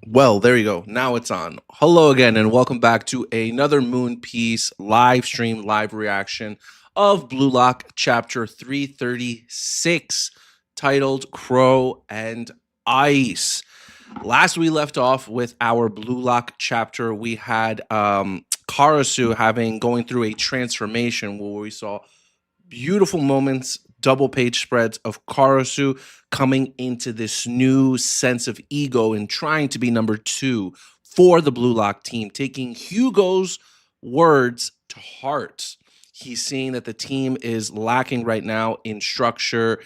Well, there you go. Now it's on. Hello again, and welcome back to another Moon Piece live stream, live reaction of Blue Lock Chapter 336, titled Crow and Ice. Last we left off with our Blue Lock chapter, we had Karasu having going through a transformation where we saw beautiful moments, double page spreads of Karasu coming into this new sense of ego and trying to be number two for the Blue Lock team, taking Hugo's words to heart. He's seeing that the team is lacking right now in structure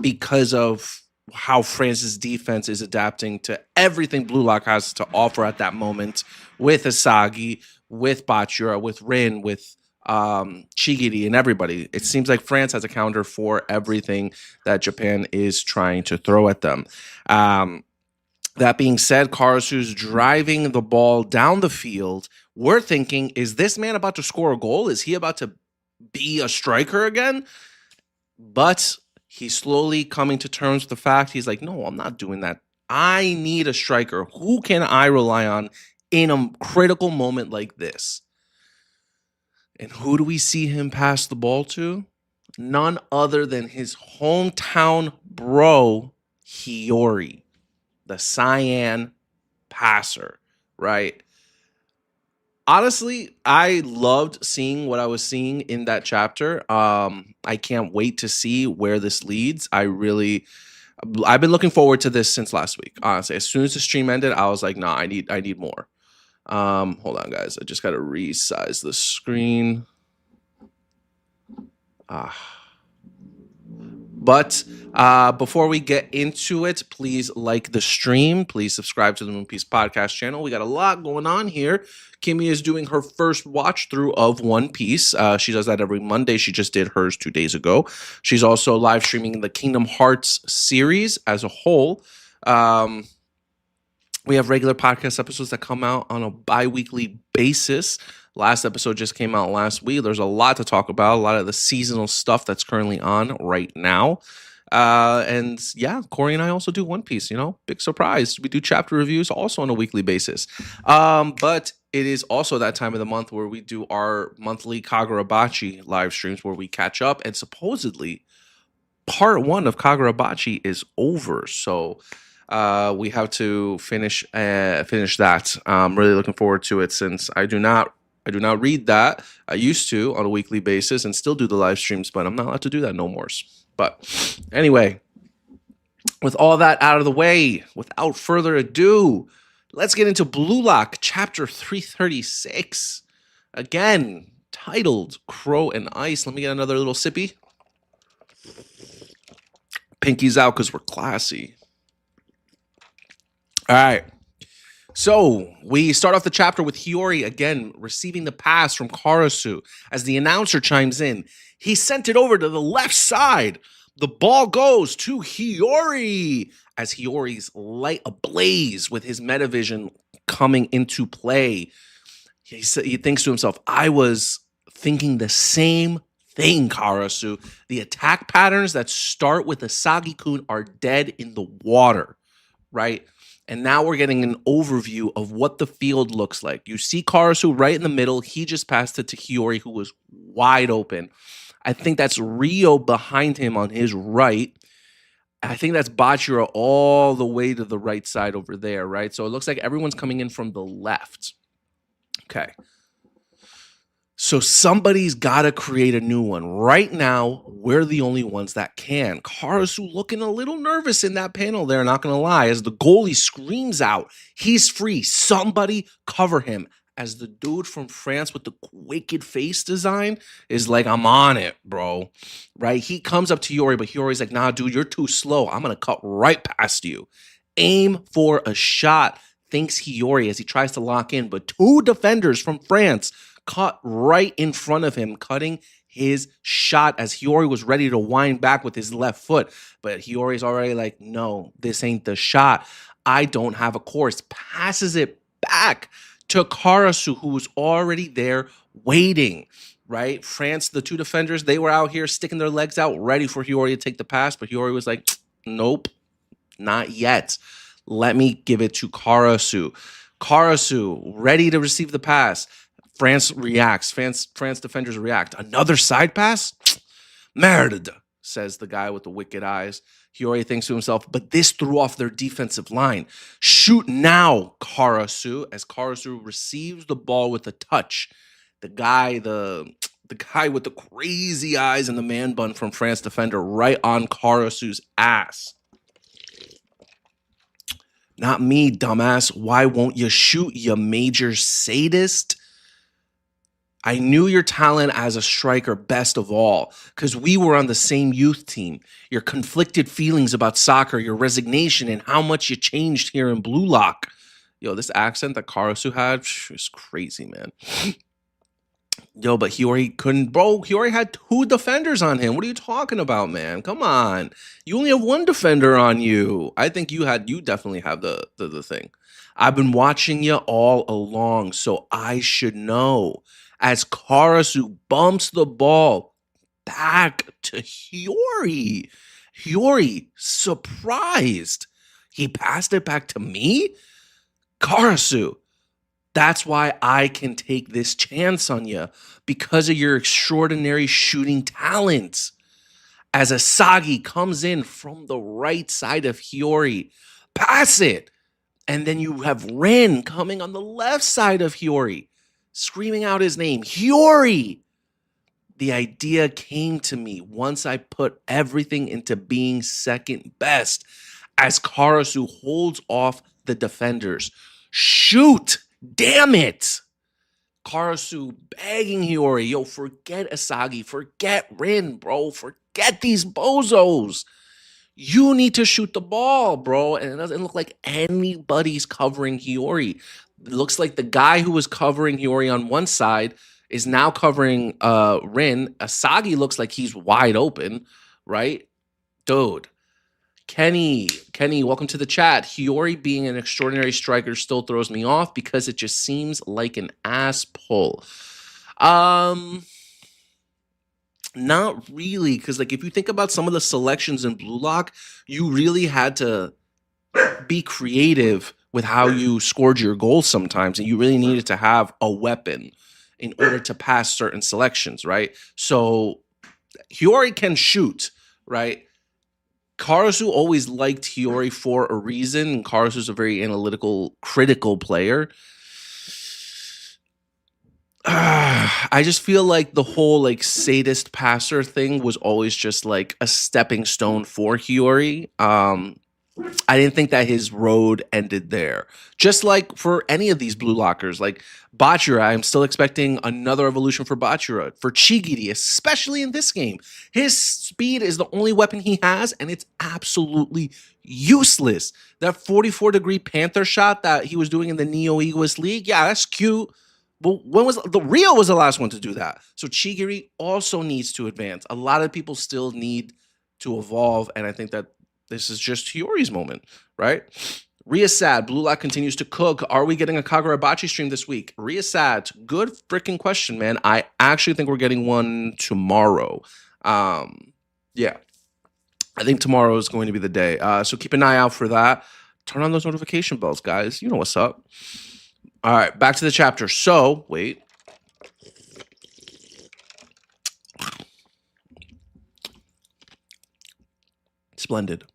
because of how France's defense is adapting to everything Blue Lock has to offer at that moment with Asagi, with Bachira, with Rin, with Chigiri and everybody. It seems like France has a counter for everything that Japan is trying to throw at them. That being said, Karasu's driving the ball down the field. We're thinking, is this man about to score a goal? Is he about to be a striker again? But he's slowly coming to terms with the fact he's like, no, I'm not doing that. I need a striker. Who can I rely on in a critical moment like this? And who do we see him pass the ball to? None other than his hometown bro, Hiyori, the Cyan passer, right? Honestly, I loved seeing what I was seeing in that chapter. I can't wait to see where this leads. I've been looking forward to this since last week. Honestly, as soon as the stream ended, I was like, nah, I need more. Hold on, guys. I just gotta resize the screen. But before we get into it, please like the stream. Please subscribe to the Moon Piece podcast channel. We got a lot going on here. Kimmy is doing her first watch through of One Piece. She does that every Monday. She just did hers 2 days ago. She's also live streaming the Kingdom Hearts series as a whole. We have regular podcast episodes that come out on a bi-weekly basis. Last episode just came out last week. There's a lot to talk about, a lot of the seasonal stuff that's currently on right now. And yeah, Corey and I also do One Piece, big surprise. We do chapter reviews also on a weekly basis. But it is also that time of the month where we do our monthly Kagurabachi live streams where we catch up. And supposedly, part one of Kagurabachi is over. So we have to finish that. I'm really looking forward to it since I do not read that. I used to on a weekly basis and still do the live streams, but I'm not allowed to do that no more. But anyway, with all that out of the way, without further ado, let's get into Blue Lock Chapter 336. Again, titled Crow and Ice. Let me get another little sippy. Pinky's out because we're classy. All right. So we start off the chapter with Hiyori again receiving the pass from Karasu. As the announcer chimes in, he sent it over to the left side. The ball goes to Hiyori as Hiyori's light ablaze with his metavision coming into play. He thinks to himself, I was thinking the same thing, Karasu. The attack patterns that start with Asagi-kun are dead in the water, right? And now we're getting an overview of what the field looks like. You see Karasu right in the middle. He just passed it to Hiyori, who was wide open. I think that's Rio behind him on his right. I think that's Bachira all the way to the right side over there, right? So it looks like everyone's coming in from the left. Okay. So somebody's got to create a new one. Right now, we're the only ones that can. Karasu looking a little nervous in that panel there, not going to lie, as the goalie screams out, he's free. Somebody cover him. As the dude from France with the wicked face design is like, I'm on it, bro. Right? He comes up to Hiyori, but Hiyori's like, nah, dude, you're too slow. I'm going to cut right past you. Aim for a shot, thinks Hiyori as he tries to lock in, but two defenders from France cut right in front of him, cutting his shot as Hiyori was ready to wind back with his left foot. But Hiyori's already like, no, this ain't the shot. I don't have a course. Passes it back to Karasu, who was already there waiting, right? France, the two defenders, they were out here sticking their legs out, ready for Hiyori to take the pass. But Hiyori was like, nope, not yet. Let me give it to Karasu. Karasu, ready to receive the pass. France reacts. France defenders react. Another side pass? Merde, says the guy with the wicked eyes. Hiyori thinks to himself, but this threw off their defensive line. Shoot now, Karasu, as Karasu receives the ball with a touch. The guy with the crazy eyes and the man bun from France defender right on Karasu's ass. Not me, dumbass. Why won't you shoot, you major sadist? I knew your talent as a striker best of all because we were on the same youth team. Your conflicted feelings about soccer, your resignation, and how much you changed here in Blue Lock. Yo, this accent that Karasu had is crazy, man. Yo, but Hiyori couldn't, bro. Hiyori had 2 defenders on him. What are you talking about, man? Come on. You only have 1 defender on you. I think you definitely have the thing. I've been watching you all along, so I should know. As Karasu bumps the ball back to Hiyori. Hiyori, surprised. He passed it back to me? Karasu, that's why I can take this chance on you, because of your extraordinary shooting talents. As Asagi comes in from the right side of Hiyori, pass it. And then you have Ren coming on the left side of Hiyori, screaming out his name, Hiyori. The idea came to me once I put everything into being second best, as Karasu holds off the defenders. Shoot! Damn it! Karasu begging Hiyori, yo, forget Asagi, forget Rin, bro, forget these bozos. You need to shoot the ball, bro. And it doesn't look like anybody's covering Hiyori. It looks like the guy who was covering Hiyori on one side is now covering Rin. Asagi looks like he's wide open, right? Dude. Kenny, welcome to the chat. Hiyori being an extraordinary striker still throws me off because it just seems like an ass pull. Not really, because like if you think about some of the selections in Blue Lock, you really had to be creative with how you scored your goals sometimes, and you really needed to have a weapon in order to pass certain selections, right? So Hiyori can shoot, right? Karasu always liked Hiyori for a reason. Karasu's a very analytical, critical player. I just feel like the whole like sadist passer thing was always just like a stepping stone for Hiyori. I didn't think that his road ended there. Just like for any of these blue lockers, like Bachira, I'm still expecting another evolution for Bachira. For Chigiri, especially in this game, his speed is the only weapon he has, and it's absolutely useless. That 44-degree Panther shot that he was doing in the Neo Egoist League, yeah, that's cute. But when was the Rio was the last one to do that? So Chigiri also needs to advance. A lot of people still need to evolve, and I think that this is just Hiyori's moment, right? Ria Sad, Blue Lock continues to cook. Are we getting a Kagurabachi stream this week? Ria Sad, good freaking question, man. I actually think we're getting one tomorrow. Yeah, I think tomorrow is going to be the day. So keep an eye out for that. Turn on those notification bells, guys. You know what's up. All right, back to the chapter. So, wait. Splendid.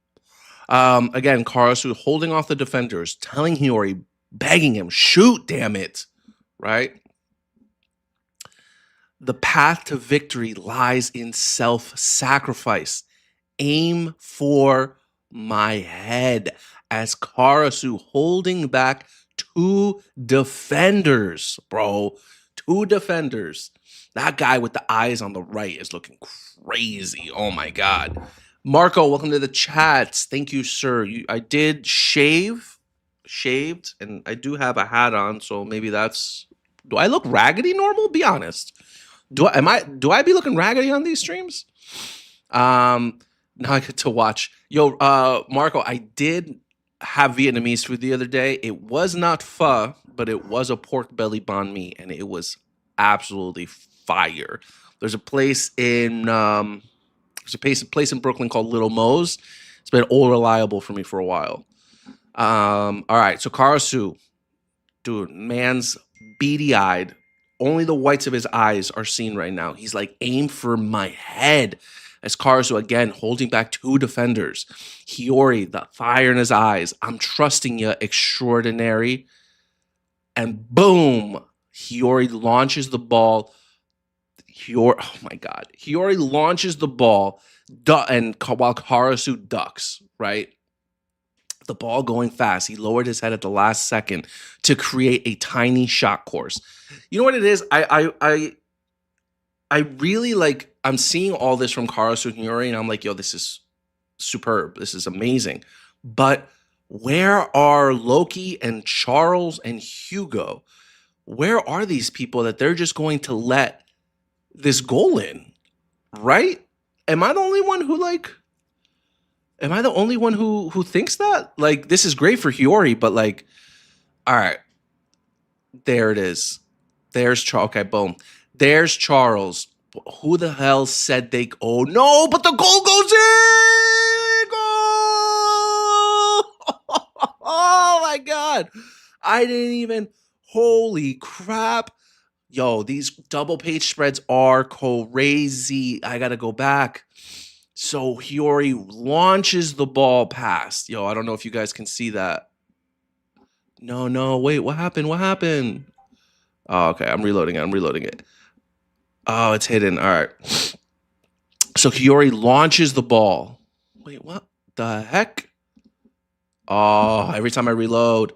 Again, Karasu holding off the defenders, telling Hiyori, begging him, shoot, damn it, right? The path to victory lies in self-sacrifice. Aim for my head, as Karasu holding back 2 defenders, bro. 2 defenders. That guy with the eyes on the right is looking crazy. Oh, my God. Marco, welcome to the chats. Thank you, sir. I did shaved, and I do have a hat on, so maybe that's... Do I look raggedy normal? Be honest. Do I be looking raggedy on these streams? Now I get to watch. Yo, Marco, I did have Vietnamese food the other day. It was not pho, but it was a pork belly banh mi, and it was absolutely fire. There's a place in Brooklyn called Little Mo's. It's been all reliable for me for a while. All right. So Karasu, dude, man's beady eyed. Only the whites of his eyes are seen right now. He's like, aim for my head. As Karasu again holding back two defenders. Hiyori, the fire in his eyes. I'm trusting you, extraordinary. And boom, Hiyori launches the ball. Oh my God. Hiyori launches the ball and while Karasu ducks, right? The ball going fast. He lowered his head at the last second to create a tiny shot course. You know what it is? I really like, I'm seeing all this from Karasu Hiyori and I'm like, yo, this is superb. This is amazing. But where are Loki and Charles and Hugo? Where are these people that they're just going to let this goal in? Right? Am I the only one who like am I the only one who thinks that? Like, this is great for Hiyori, but like, all right, there it is. There's Charles. Okay, boom. There's Charles. Who the hell said they? Oh no! But the goal goes in. Goal! Oh my God! I didn't even. Holy crap! Yo, these double page spreads are crazy. I gotta go back. So Hiyori launches the ball past. Yo, I don't know if you guys can see that. No, wait, what happened? What happened? Oh, okay, I'm reloading it. I'm reloading it. Oh, it's hidden. All right. So Hiyori launches the ball. Wait, what the heck? Oh, every time I reload.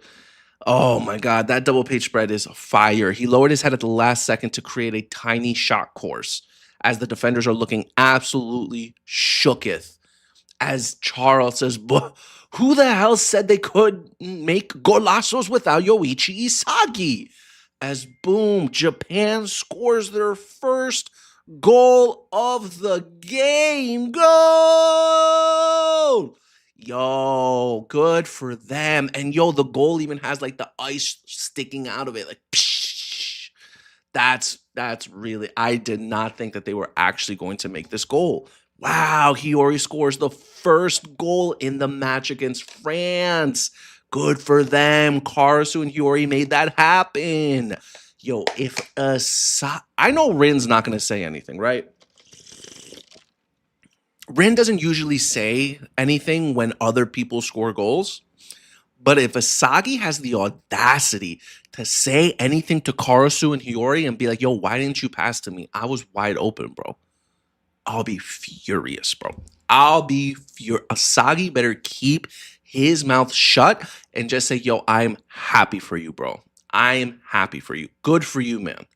Oh my God, that double page spread is fire. He lowered his head at the last second to create a tiny shot course as the defenders are looking absolutely shooketh. As Charles says, who the hell said they could make golazos without Yoichi Isagi? As boom, Japan scores their first goal of the game. Goal! Yo, good for them. And yo, the goal even has like the ice sticking out of it. Like, psh, that's really, I did not think that they were actually going to make this goal. Wow, Hiyori scores the first goal in the match against France. Good for them. Karasu and Hiyori made that happen. Yo, if I know Rin's not going to say anything, right? Rin doesn't usually say anything when other people score goals. But if Asagi has the audacity to say anything to Karasu and Hiyori and be like, yo, why didn't you pass to me? I was wide open, bro. I'll be furious, bro. I'll be furious. Asagi better keep his mouth shut and just say, yo, I'm happy for you, bro. I'm happy for you. Good for you, man.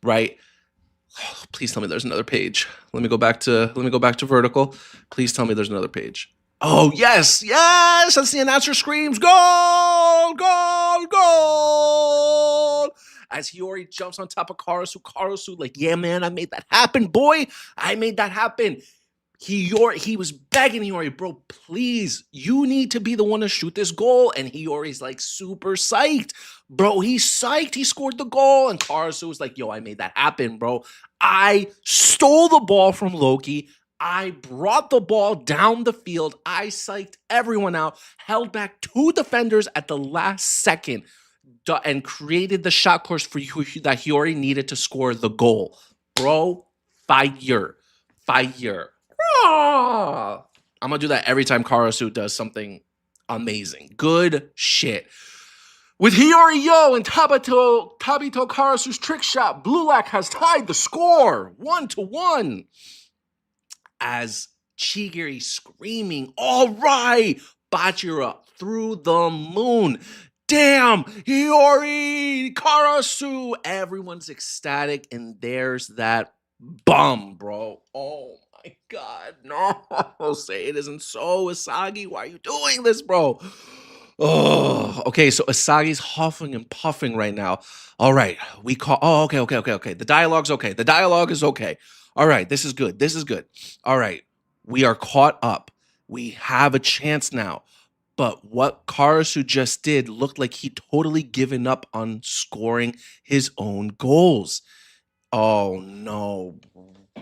Right? Oh, please tell me there's another page. Let me go back to vertical. Please tell me there's another page. Oh, yes, yes. As the announcer screams, goal, goal, goal. As Hiyori jumps on top of Karasu, like, yeah, man, I made that happen, boy. I made that happen. He was begging Hiyori, bro, please, you need to be the one to shoot this goal. And Hiyori's like super psyched. Bro, he's psyched. He scored the goal. And Karasu was like, yo, I made that happen, bro. I stole the ball from Loki. I brought the ball down the field. I psyched everyone out, held back two defenders at the last second, and created the shot course for that Hiyori needed to score the goal. Bro, fire. I'm gonna do that every time Karasu does something amazing. Good shit. With Hiyori Yo and Tabito Karasu's trick shot, Blue Lock has tied the score 1-1. As Chigiri screaming, all right, Bachira through the moon. Damn, Hiyori, Karasu. Everyone's ecstatic, and there's that bum, bro. Oh my God, no, say it isn't so, Asagi. Why are you doing this, bro? Oh, okay. So Asagi's huffing and puffing right now. All right, we call. Oh, okay. The dialogue's okay. The dialogue is okay. All right, this is good. All right, we are caught up. We have a chance now. But what Karasu just did looked like he totally given up on scoring his own goals. Oh no,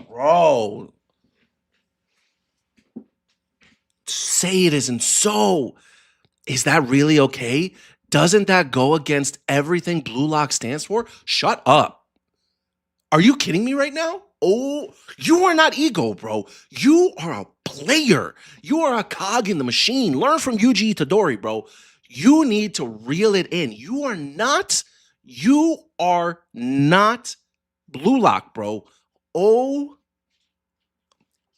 bro. Say it isn't so. Is that really okay? Doesn't that go against everything Blue Lock stands for? Shut up. Are you kidding me right now? Oh, you are not ego, bro. You are a player. You are a cog in the machine. Learn from Yuji Itadori, bro. You need to reel it in. You are not Blue Lock, bro. Oh,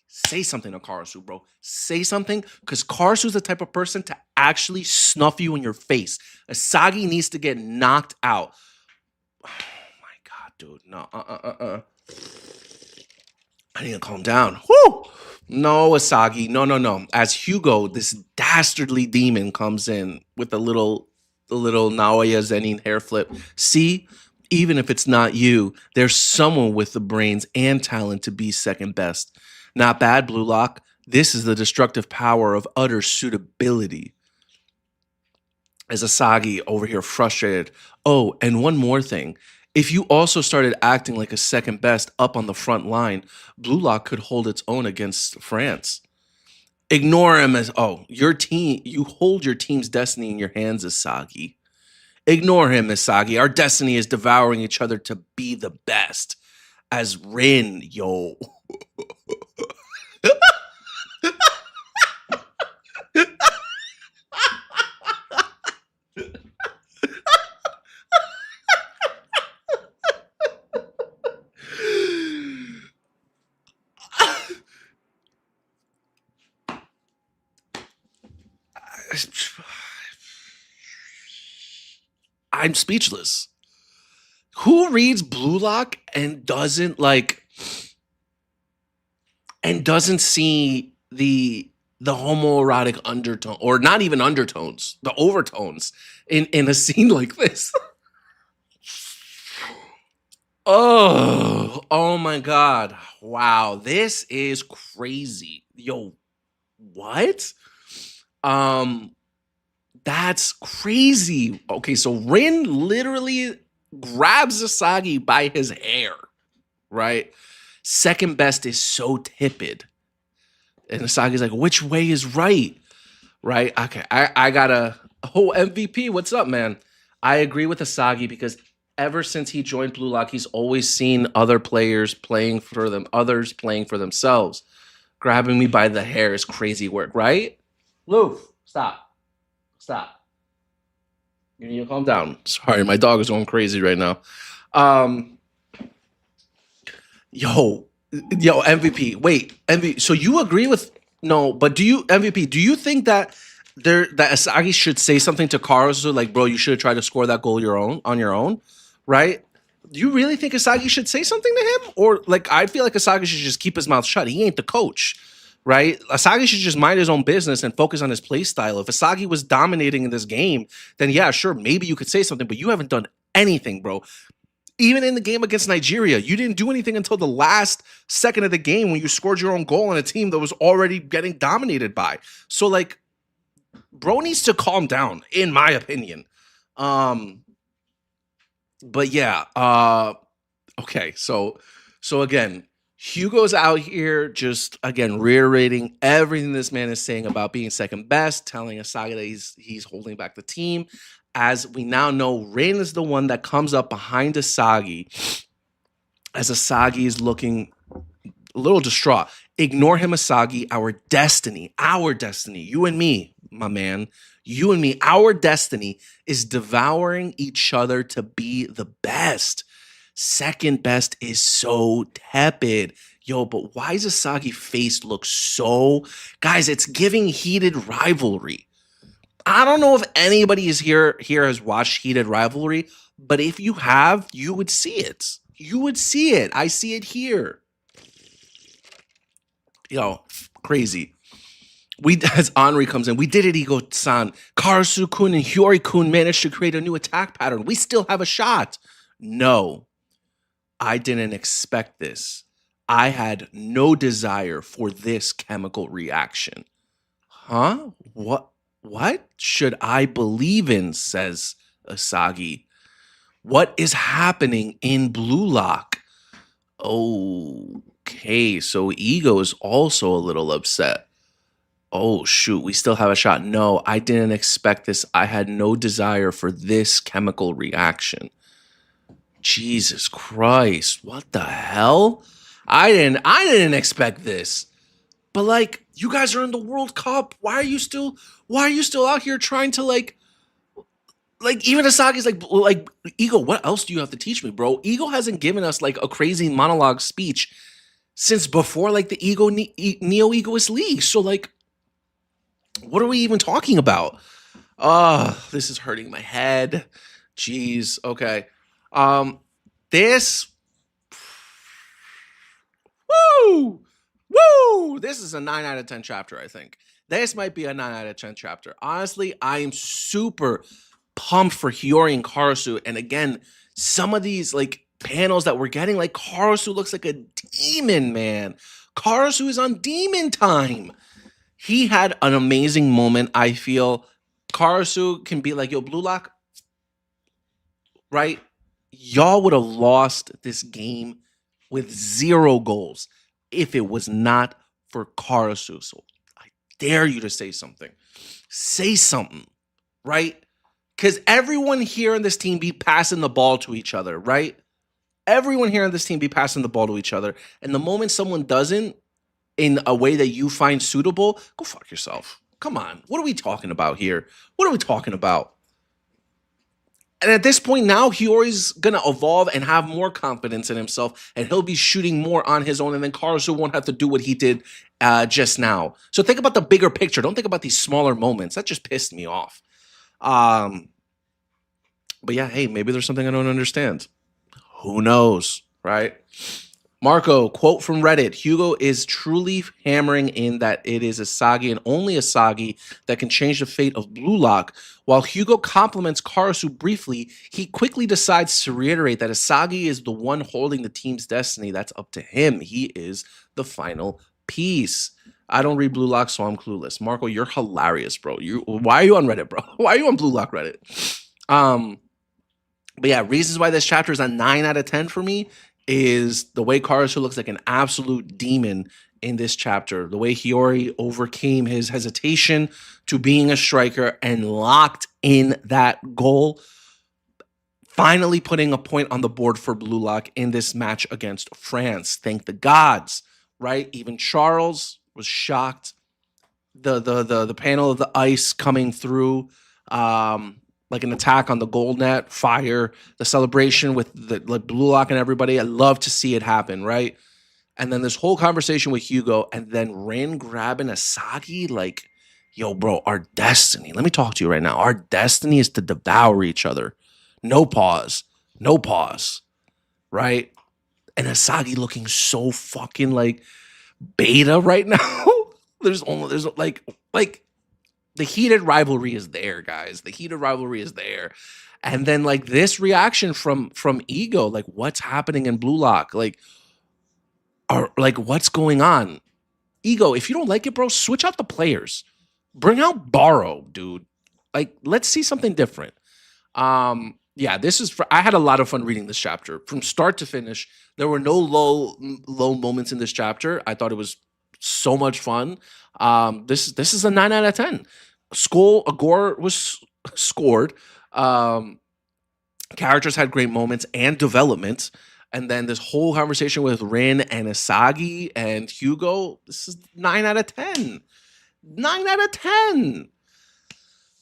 say something to Karasu, bro. Say something, because Karasu's the type of person to actually snuff you in your face. Asagi needs to get knocked out. Oh my god, dude. No, I need to calm down. Whoo! No, Asagi. No. As Hugo, this dastardly demon, comes in with the little Naoya Zenin hair flip. See, even if it's not you, there's someone with the brains and talent to be second best. Not bad, Blue Lock. This is the destructive power of utter suitability. As Asagi over here frustrated. Oh, and one more thing. If you also started acting like a second best up on the front line, Blue Lock could hold its own against France. Ignore him as, oh, your team, you hold your team's destiny in your hands, Asagi. Ignore him, Asagi. Our destiny is devouring each other to be the best. As Rin, yo. I'm speechless. Who reads Blue Lock and doesn't see the homoerotic undertone, or not even undertones, the overtones in a scene like this? Oh my god. Wow, this is crazy. Yo, what? That's crazy. Okay, so Rin literally grabs Asagi by his hair, right? Second best is so tepid. And Asagi's like, which way is right? Right? Okay, I got a MVP. What's up, man? I agree with Asagi because ever since he joined Blue Lock, he's always seen other players playing for them, others playing for themselves. Grabbing me by the hair is crazy work, right? Loof, stop. Stop. You need to calm down. Sorry, my dog is going crazy right now. Yo, MVP. Wait, MVP. So you agree with no? But do you MVP? Do you think that that Asagi should say something to Karasu like, bro, you should have tried to score that goal on your own, right? Do you really think Asagi should say something to him, or like I feel like Asagi should just keep his mouth shut? He ain't the coach. Right? Asagi should just mind his own business and focus on his play style. If Asagi was dominating in this game, then yeah, sure, maybe you could say something, but you haven't done anything, bro. Even in the game against Nigeria, you didn't do anything until the last second of the game when you scored your own goal on a team that was already getting dominated by. So, like, bro needs to calm down, in my opinion. But yeah, okay, so again, Hugo's out here just, again, reiterating everything this man is saying about being second best, telling Asagi that he's holding back the team. As we now know, Rin is the one that comes up behind Asagi as Asagi is looking a little distraught. Ignore him, Asagi. Our destiny, you and me, my man, you and me, our destiny is devouring each other to be the best. Second best is so tepid. Yo, but why does Asagi face look so... Guys, it's giving heated rivalry. I don't know if anybody is here has watched Heated Rivalry, but if you have, you would see it. You would see it. I see it here. Yo, crazy. As Henri comes in, we did it, Igo-san. Karasu-kun and Hiyori-kun managed to create a new attack pattern. We still have a shot. No. I didn't expect this. I had no desire for this chemical reaction. Huh? What should I believe in, says Asagi. What is happening in Blue Lock? Okay, so Ego is also a little upset. Oh, shoot. We still have a shot. No, I didn't expect this. I had no desire for this chemical reaction. Jesus Christ. What the hell? I didn't expect this. But like, you guys are in the World Cup. Why are you still out here trying to like even Asagi's like Ego, what else do you have to teach me, bro? Ego hasn't given us like a crazy monologue speech since before like the Neo Egoist League. So like, what are we even talking about? This is hurting my head. Jeez. Okay. Um, this Woo! Woo! This is a 9 out of 10 chapter, I think. This might be a 9 out of 10 chapter. Honestly, I am super pumped for Hiyori and Karasu. And again, some of these like panels that we're getting, like Karasu looks like a demon, man. Karasu is on demon time. He had an amazing moment. I feel Karasu can be like, yo, Blue Lock, right? Y'all would have lost this game with 0 goals if it was not for Karasu. So I dare you to say something. Say something, right? Because everyone here in this team be passing the ball to each other, right? Everyone here in this team be passing the ball to each other. And the moment someone doesn't in a way that you find suitable, go fuck yourself. Come on. What are we talking about here? What are we talking about? And at this point now, Hiyori's going to evolve and have more confidence in himself, and he'll be shooting more on his own, and then Karasu won't have to do what he did just now. So think about the bigger picture. Don't think about these smaller moments. That just pissed me off. But yeah, hey, maybe there's something I don't understand. Who knows, right? Marco, quote from Reddit, Hugo is truly hammering in that it is Asagi and only Asagi that can change the fate of Blue Lock. While Hugo compliments Karasu briefly, he quickly decides to reiterate that Asagi is the one holding the team's destiny. That's up to him. He is the final piece. I don't read Blue Lock, so I'm clueless. Marco, you're hilarious, bro. Why are you on Reddit, bro? Why are you on Blue Lock Reddit? But yeah, reasons why this chapter is a 9 out of 10 for me is the way Karasu looks like an absolute demon in this chapter. The way Hiyori overcame his hesitation to being a striker and locked in that goal. Finally putting a point on the board for Blue Lock in this match against France. Thank the gods, right? Even Charles was shocked. The panel of the ice coming through, like an attack on the goal net, fire, the celebration with the like Blue Lock and everybody. I love to see it happen, right? And then this whole conversation with Hugo, and then Rin grabbing Asagi, like, yo, bro, our destiny. Let me talk to you right now. Our destiny is to devour each other. No pause. No pause. Right? And Asagi looking so fucking like beta right now. there's like the heated rivalry is there, guys. The heated rivalry is there. And then like this reaction from Ego, like what's happening in Blue Lock? Like, what's going on? Ego, if you don't like it, bro, switch out the players. Bring out Borrow, dude. Like, let's see something different. Yeah, I had a lot of fun reading this chapter from start to finish. There were no low moments in this chapter. I thought it was so much fun. This is a 9 out of 10. A gore was scored. Characters had great moments and development. And then this whole conversation with Rin and Asagi and Hugo, this is 9 out of 10. 9 out of 10.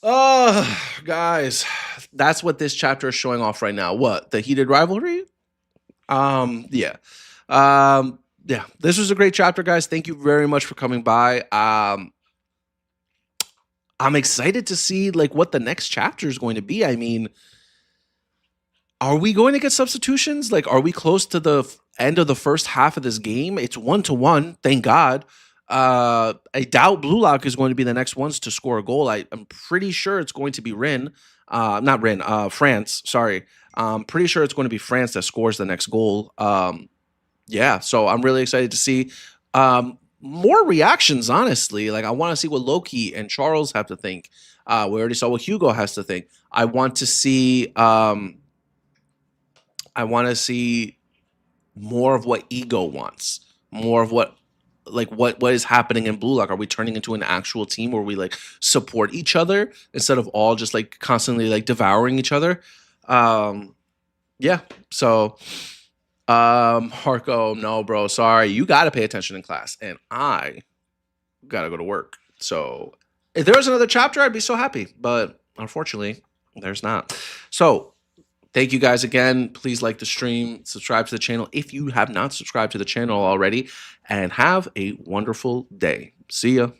Oh, guys, that's what this chapter is showing off right now. What? The heated rivalry? Yeah. Yeah, this was a great chapter, guys. Thank you very much for coming by. I'm excited to see like what the next chapter is going to be. I mean, are we going to get substitutions? Like, are we close to the end of the first half of this game? It's 1-1, thank God. I doubt Blue Lock is going to be the next ones to score a goal. I'm pretty sure it's going to be France. Sorry. I'm pretty sure it's going to be France that scores the next goal. Yeah, so I'm really excited to see more reactions, honestly. Like, I want to see what Loki and Charles have to think. We already saw what Hugo has to think. I want to see more of what Ego wants, more of what like what is happening in Blue Lock. Are we turning into an actual team where we like support each other instead of all just like constantly like devouring each other? Yeah. So Harko, no, bro, sorry. You got to pay attention in class, and I got to go to work. So if there was another chapter, I'd be so happy. But unfortunately, there's not. So thank you guys again. Please like the stream, subscribe to the channel if you have not subscribed to the channel already, and have a wonderful day. See ya.